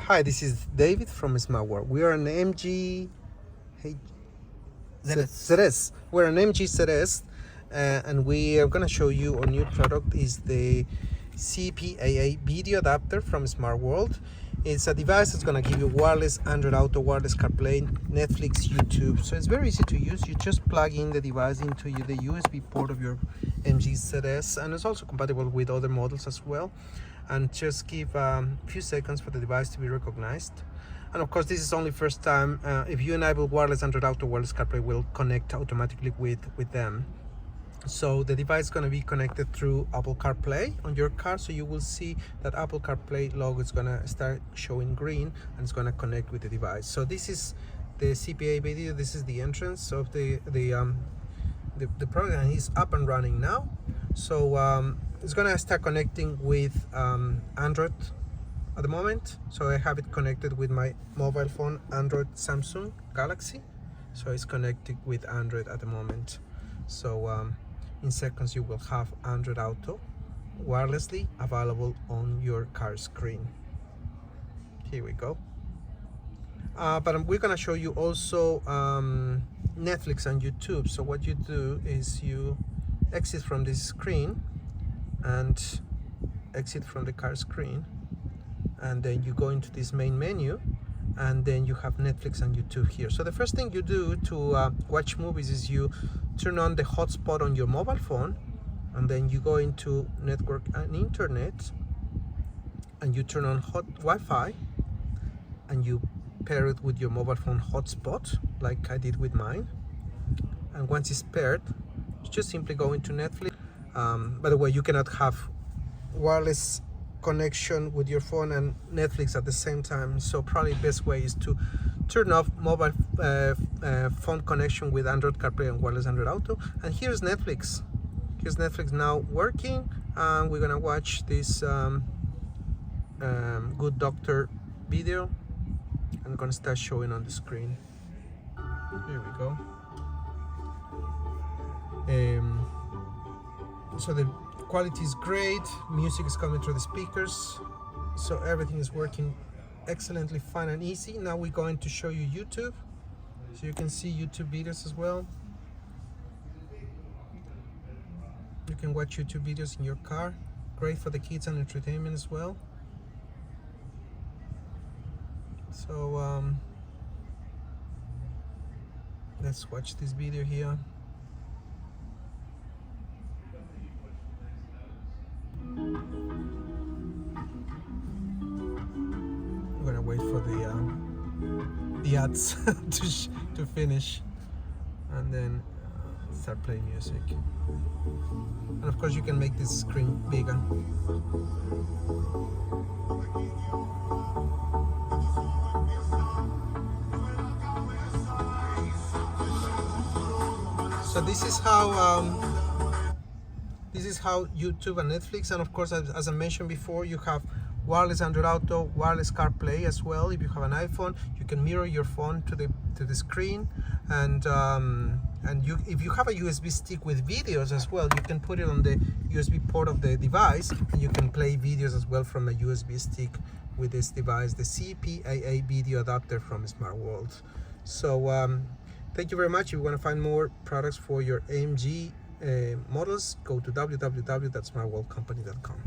Hi, this is David from Smart World. We are an MG ZS. We're an MG ZS, and we are gonna show you our new product is the CPAA video adapter from Smart World. It's a device that's gonna give you wireless Android Auto, wireless CarPlay, Netflix, YouTube. So it's very easy to use. You just plug in the device into the USB port of your MG ZS, and it's also compatible with other models as well. And just give a few seconds for the device to be recognized. And of course, this is only first time. If you enable wireless Android Auto, wireless CarPlay will connect automatically with them. So the device is going to be connected through Apple CarPlay on your car. So you will see that Apple CarPlay logo is going to start showing green and it's going to connect with the device. So this is the CPA video. This is the entrance of the program. Is up and running now. So it's gonna start connecting with Android at the moment. So I have it connected with my mobile phone, Android Samsung Galaxy. So it's connected with Android at the moment. So in seconds you will have Android Auto wirelessly available on your car screen. Here we go. But we're gonna show you also Netflix and YouTube. So what you do is you exit from this screen and exit from the car screen, and then you go into this main menu, and then you have Netflix and YouTube here. So the first thing you do to watch movies is you turn on the hotspot on your mobile phone, and then you go into network and internet, and you turn on Wi-Fi, and you pair it with your mobile phone hotspot like I did with mine. And once it's paired, you just simply go into Netflix. By the way, you cannot have wireless connection with your phone and Netflix at the same time. So probably the best way is to turn off mobile phone connection with Android CarPlay and wireless Android Auto. And here's Netflix. Here's Netflix now working. And we're gonna watch this Good Doctor video. I'm gonna start showing on the screen. Here we go. So the quality is great, music is coming through the speakers, so everything is working excellently fine and easy. Now we're going to show you YouTube, so you can see YouTube videos as well. You can watch YouTube videos in your car, great for the kids and entertainment as well. So let's watch this video here. I'm gonna wait for the ads to finish, and then start playing music. And of course, you can make this screen bigger. So this is how YouTube and Netflix, and of course, as I mentioned before, you have wireless Android Auto, wireless CarPlay as well. If you have an iPhone, you can mirror your phone to the screen, and if you have a USB stick with videos as well, you can put it on the USB port of the device, and you can play videos as well from a USB stick with this device, the CPAA video adapter from Smart World. So thank you very much. If you want to find more products for your AMG models, go to www.smartworldcompany.com.